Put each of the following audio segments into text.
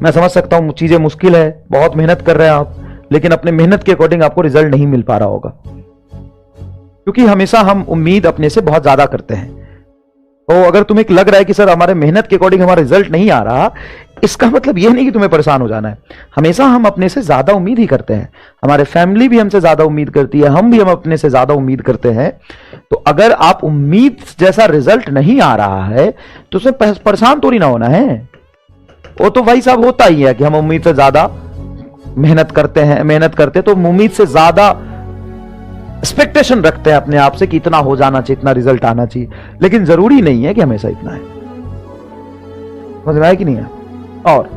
मैं समझ सकता हूं चीजें मुश्किल है, बहुत मेहनत कर रहे हैं आप, लेकिन अपने मेहनत के अकॉर्डिंग आपको रिजल्ट नहीं मिल पा रहा होगा, क्योंकि हमेशा हम उम्मीद अपने से बहुत ज्यादा करते हैं। तो अगर तुम्हें लग रहा है कि सर हमारे मेहनत के अकॉर्डिंग हमारा रिजल्ट नहीं आ रहा, इसका मतलब यह नहीं कि तुम्हें परेशान हो जाना है। हमेशा हम अपने से ज्यादा उम्मीद ही करते हैं, हमारे फैमिली भी हमसे ज्यादा उम्मीद करती है, हम भी अपने से ज्यादा उम्मीद करते हैं। तो अगर आप उम्मीद जैसा रिजल्ट नहीं आ रहा है तो उसमें परेशान थोड़ी ना होना है। वो तो भाई साहब होता ही है कि हम उम्मीद से ज्यादा मेहनत करते तो उम्मीद से ज्यादा एक्सपेक्टेशन रखते हैं अपने आप से कि इतना हो जाना चाहिए, इतना रिजल्ट आना चाहिए, लेकिन जरूरी नहीं है कि हमेशा इतना है। समझ में आया कि नहीं है? और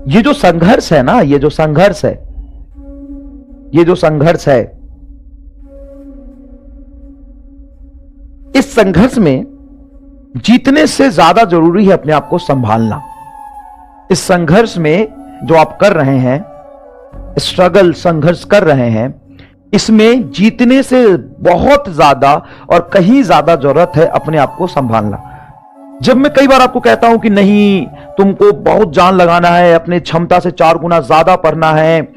ये जो संघर्ष है ना, ये जो संघर्ष है, इस संघर्ष में जीतने से ज्यादा जरूरी है अपने आप को संभालना। इस संघर्ष में जो आप कर रहे हैं, संघर्ष कर रहे हैं, इसमें जीतने से बहुत ज्यादा और कहीं ज्यादा जरूरत है अपने आप को संभालना। जब मैं कई बार आपको कहता हूं कि नहीं, तुमको बहुत जान लगाना है, अपने क्षमता से 4 गुना ज्यादा पढ़ना है,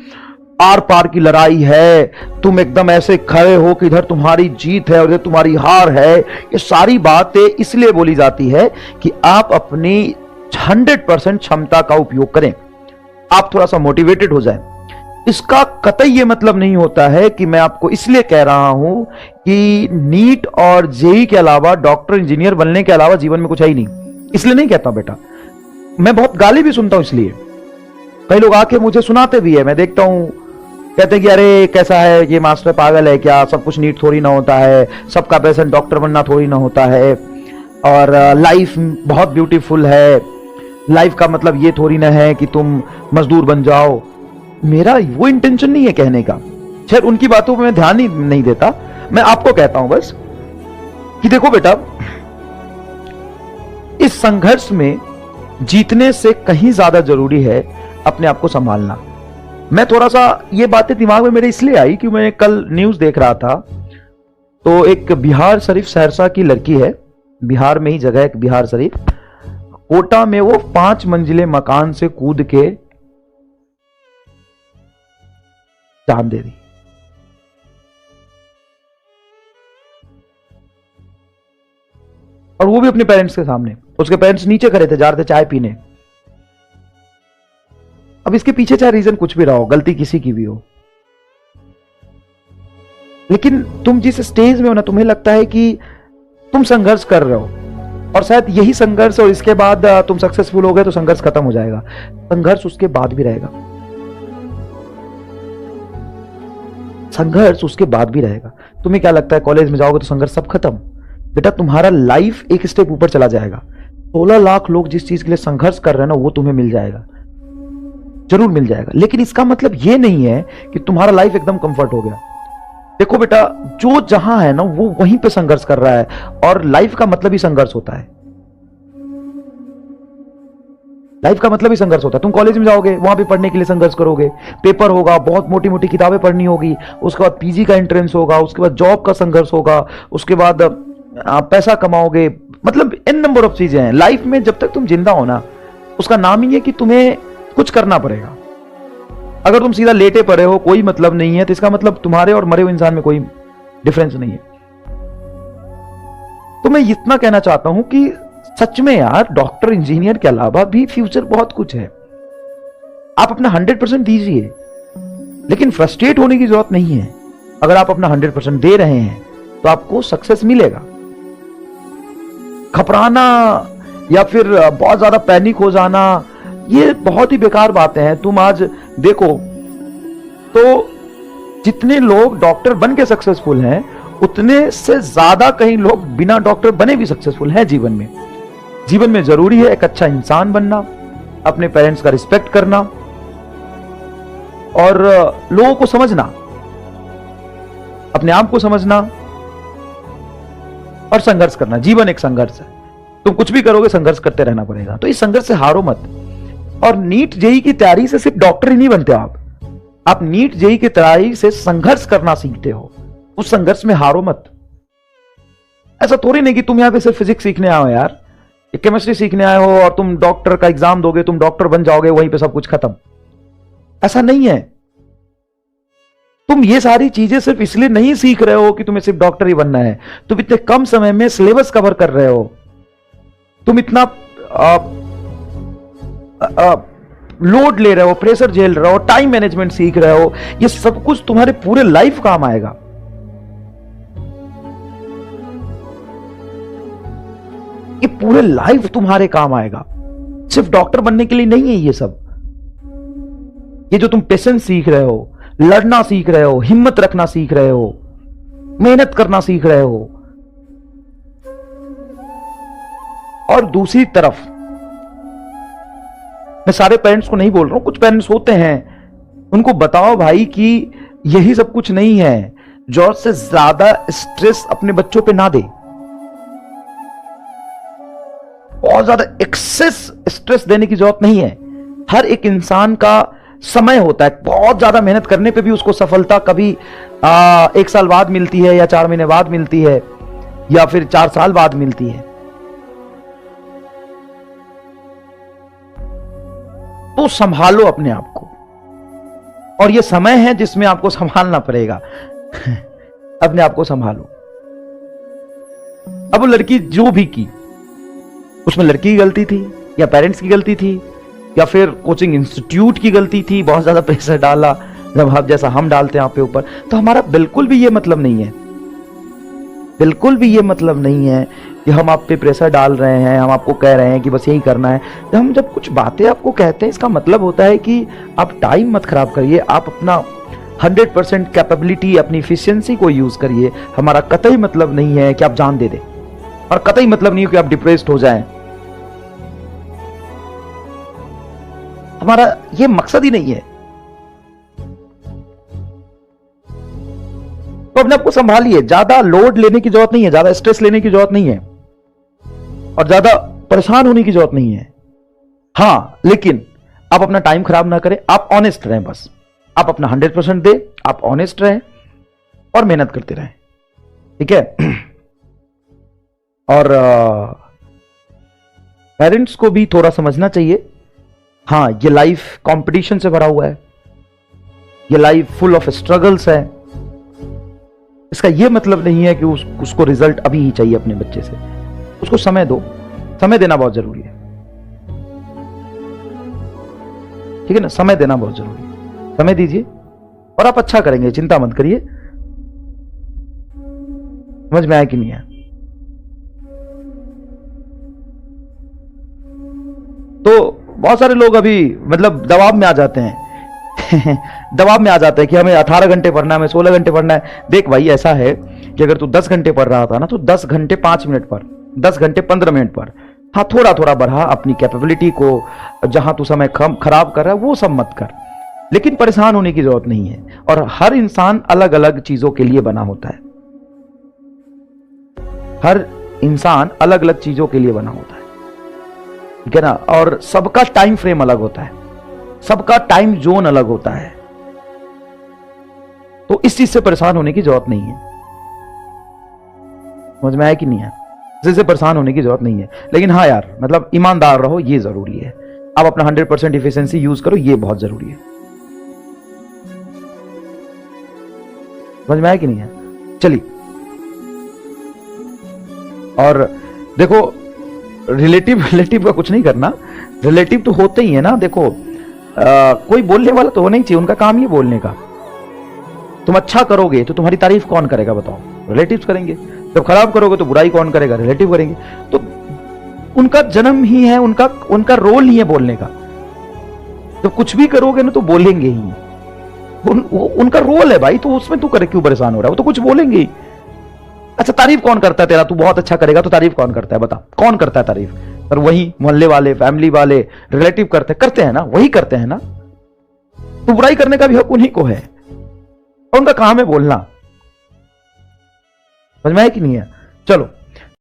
आर पार की लड़ाई है, तुम एकदम ऐसे खड़े हो कि इधर तुम्हारी जीत है और इधर तुम्हारी हार है, ये सारी बातें इसलिए बोली जाती है कि आप अपनी 100% क्षमता का उपयोग करें, आप थोड़ा सा मोटिवेटेड हो जाएं। इसका कतई ये मतलब नहीं होता है कि मैं आपको इसलिए कह रहा हूं कि नीट और जेई के अलावा, डॉक्टर इंजीनियर बनने के अलावा जीवन में कुछ है ही नहीं, इसलिए नहीं कहता बेटा। मैं बहुत गाली भी सुनता हूं, इसलिए कई लोग आके मुझे सुनाते भी है, मैं देखता हूं, कहते हैं कि अरे कैसा है ये मास्टर, पागल है क्या, सब कुछ नीट थोड़ी ना होता है, सबका पैशन डॉक्टर बनना थोड़ी ना होता है, और लाइफ बहुत ब्यूटीफुल है, लाइफ का मतलब ये थोड़ी ना है कि तुम मजदूर बन जाओ। मेरा वो इंटेंशन नहीं है कहने का, शायद उनकी बातों पे मैं ध्यान ही नहीं देता। मैं आपको कहता हूं बस कि देखो बेटा, इस संघर्ष में जीतने से कहीं ज्यादा जरूरी है अपने आप को संभालना। मैं थोड़ा सा ये बातें दिमाग में मेरे इसलिए आई कि मैं कल न्यूज देख रहा था, तो एक बिहार शरीफ सहरसा की लड़की है, बिहार में ही जगह है बिहार शरीफ, कोटा में वो 5 मंजिले मकान से कूद के जान दे दी। और वो भी अपने पेरेंट्स के सामने। उसके पेरेंट्स नीचे खड़े थे, जा रहे थे चाय पीने। अब इसके पीछे चाहे रीजन कुछ भी रहा हो, गलती किसी की भी हो, लेकिन तुम जिस स्टेज में हो ना, तुम्हें लगता है कि तुम संघर्ष कर रहे हो, और शायद यही संघर्ष, और इसके बाद तुम सक्सेसफुल हो गए तो संघर्ष खत्म हो जाएगा। संघर्ष उसके बाद भी रहेगा, संघर्ष उसके बाद भी रहेगा। तुम्हें क्या लगता है कॉलेज में जाओगे तो संघर्ष सब खत्म? बेटा तुम्हारा लाइफ एक स्टेप ऊपर चला जाएगा। 16 लाख लोग जिस चीज के लिए संघर्ष कर रहे हैं ना, वो तुम्हें मिल जाएगा, जरूर मिल जाएगा। लेकिन इसका मतलब ये नहीं है कि तुम्हारा लाइफ एकदम कंफर्ट हो गया। देखो बेटा, जो जहां है ना वो वहीं पे संघर्ष कर रहा है, और लाइफ का मतलब ही संघर्ष होता है। लाइफ का मतलब ही संघर्ष होता है। तुम कॉलेज में जाओगे, वहां पे पढ़ने के लिए संघर्ष करोगे, पेपर होगा, बहुत मोटी मोटी किताबें पढ़नी होगी, उसके बाद पीजी का एंट्रेंस होगा, उसके बाद जॉब का संघर्ष होगा, उसके बाद आप पैसा कमाओगे, मतलब इन नंबर ऑफ चीजें हैं लाइफ में। जब तक तुम जिंदा हो ना, उसका नाम ही है कि तुम्हें कुछ करना पड़ेगा। अगर तुम सीधा लेटे पड़े हो, कोई मतलब नहीं है, तो इसका मतलब तुम्हारे और मरे हुए इंसान में कोई डिफरेंस नहीं है। तो मैं इतना कहना चाहता हूं कि सच में यार, डॉक्टर इंजीनियर के अलावा भी फ्यूचर बहुत कुछ है। आप अपना 100% दीजिए, लेकिन फ्रस्ट्रेट होने की जरूरत नहीं है। अगर आप अपना 100% दे रहे हैं तो आपको सक्सेस मिलेगा। घबराना या फिर बहुत ज्यादा पैनिक हो जाना, ये बहुत ही बेकार बातें हैं। तुम आज देखो तो जितने लोग डॉक्टर बन के सक्सेसफुल हैं, उतने से ज्यादा कहीं लोग बिना डॉक्टर बने भी सक्सेसफुल हैं जीवन में। जीवन में जरूरी है एक अच्छा इंसान बनना, अपने पेरेंट्स का रिस्पेक्ट करना, और लोगों को समझना, अपने आप को समझना, और संघर्ष करना। जीवन एक संघर्ष है, तुम कुछ भी करोगे संघर्ष करते रहना पड़ेगा। तो इस संघर्ष से हारो मत। और नीट जेई की तैयारी से सिर्फ डॉक्टर ही नहीं बनते आप नीट जेई की तैयारी से संघर्ष करना सीखते हो। उस संघर्ष में हारो मत। ऐसा थोड़ी नहीं कि तुम यहां पे सिर्फ फिजिक्स सीखने आओ यार, केमिस्ट्री सीखने आए हो और तुम डॉक्टर का एग्जाम दोगे, तुम डॉक्टर बन जाओगे, वहीं पे सब कुछ खत्म। ऐसा नहीं है। तुम ये सारी चीजें सिर्फ इसलिए नहीं सीख रहे हो कि तुम्हें सिर्फ डॉक्टर ही बनना है। तुम इतने कम समय में सिलेबस कवर कर रहे हो, तुम इतना लोड ले रहे हो, प्रेशर झेल रहे हो, टाइम मैनेजमेंट सीख रहे हो। ये सब कुछ तुम्हारे पूरे लाइफ काम आएगा। ये पूरे लाइफ तुम्हारे काम आएगा, सिर्फ डॉक्टर बनने के लिए नहीं है ये सब। ये जो तुम पेशेंस सीख रहे हो, लड़ना सीख रहे हो, हिम्मत रखना सीख रहे हो, मेहनत करना सीख रहे हो। और दूसरी तरफ, मैं सारे पेरेंट्स को नहीं बोल रहा हूं, कुछ पेरेंट्स होते हैं, उनको बताओ भाई कि यही सब कुछ नहीं है। जरूरत से ज्यादा स्ट्रेस अपने बच्चों पे ना दे। बहुत ज्यादा एक्सेस स्ट्रेस देने की जरूरत नहीं है। हर एक इंसान का समय होता है। बहुत ज्यादा मेहनत करने पे भी उसको सफलता कभी 1 साल बाद मिलती है, या 4 महीने बाद मिलती है, या फिर 4 साल बाद मिलती है। तो संभालो अपने आप को, और यह समय है जिसमें आपको संभालना पड़ेगा। अपने आप को संभालो। अब वो लड़की जो भी की, उसमें लड़की की गलती थी, या पेरेंट्स की गलती थी, या फिर कोचिंग इंस्टीट्यूट की गलती थी, बहुत ज्यादा प्रेशर डाला, जब आप जैसा हम डालते हैं आप पे ऊपर। तो हमारा बिल्कुल भी ये मतलब नहीं है, बिल्कुल भी ये मतलब नहीं है कि हम आप पे प्रेशर डाल रहे हैं, हम आपको कह रहे हैं कि बस यही करना है। हम जब कुछ बातें आपको कहते हैं, इसका मतलब होता है कि आप टाइम मत खराब करिए, आप अपना 100% कैपेबिलिटी, अपनी इफिशियंसी को यूज करिए। हमारा कतई मतलब नहीं है कि आप जान दे दें, और कतई मतलब नहीं है कि आप डिप्रेस्ड हो जाएं। हमारा ये मकसद ही नहीं है। तो अपने आपको संभालिए। ज्यादा लोड लेने की जरूरत नहीं है, ज्यादा स्ट्रेस लेने की जरूरत नहीं है, और ज्यादा परेशान होने की जरूरत नहीं है। हां, लेकिन आप अपना टाइम खराब ना करें, आप ऑनेस्ट रहें। बस आप अपना 100% दें, आप ऑनेस्ट रहें और मेहनत करते रहें, ठीक है। और पेरेंट्स को भी थोड़ा समझना चाहिए। हां, ये लाइफ कंपटीशन से भरा हुआ है, ये लाइफ फुल ऑफ स्ट्रगल्स है। इसका यह मतलब नहीं है कि उसको रिजल्ट अभी ही चाहिए अपने बच्चे से। उसको समय दो, समय देना बहुत जरूरी है, ठीक है ना। समय देना बहुत जरूरी है, समय दीजिए और आप अच्छा करेंगे, चिंता मत करिए। समझ में आया कि नहीं आया? तो बहुत सारे लोग अभी मतलब दबाव में आ जाते हैं। दबाव में आ जाता है कि हमें 18 घंटे पढ़ना है, हमें 16 घंटे पढ़ना है। देख भाई, ऐसा है कि अगर तू 10 घंटे पढ़ रहा था ना, तो 10 घंटे 5 मिनट पढ़, 10 घंटे 15 मिनट पढ़। हाँ, थोड़ा थोड़ा बढ़ा अपनी कैपेबिलिटी को। जहां तू समय खराब कर रहा है वो सब मत कर, लेकिन परेशान होने की जरूरत नहीं है। और हर इंसान अलग अलग चीजों के लिए बना होता है, हर इंसान अलग अलग चीजों के लिए बना होता है, ठीक है ना। और सबका टाइम फ्रेम अलग होता है, सबका टाइम जोन अलग होता है। तो इस चीज से परेशान होने की जरूरत नहीं है। समझ में आया कि नहीं है? इससे परेशान होने की जरूरत नहीं है। लेकिन हाँ यार, मतलब ईमानदार रहो, ये जरूरी है। आप अपना 100% इफिशिएंसी यूज करो, ये बहुत जरूरी है। समझ में आया कि नहीं है? चलिए, और देखो, रिलेटिव का कुछ नहीं करना। रिलेटिव तो होते ही है ना। देखो, कोई बोलने वाला तो होना ही चाहिए, उनका काम ही बोलने का। तुम अच्छा करोगे तो तुम्हारी तारीफ कौन करेगा बताओ? रिलेटिव्स करेंगे। जब खराब करोगे तो बुराई कौन करेगा? रिलेटिव करेंगे। तो उनका जन्म ही है, उनका रोल ही है बोलने का। तो कुछ भी करोगे ना तो बोलेंगे ही, उनका रोल है भाई। तो उसमें तू करे क्यों परेशान हो रहा है? वो तो कुछ बोलेंगे ही। अच्छा, तारीफ कौन करता है तेरा? तू बहुत अच्छा करेगा तो तारीफ कौन करता है बता? कौन करता है तारीफ? पर वही मोहल्ले वाले, फैमिली वाले, रिलेटिव करते हैं ना, वही करते हैं ना। तो बुराई करने का भी हक उन्हीं को है, और उनका काम है बोलना। समझ में आया कि नहीं है? चलो,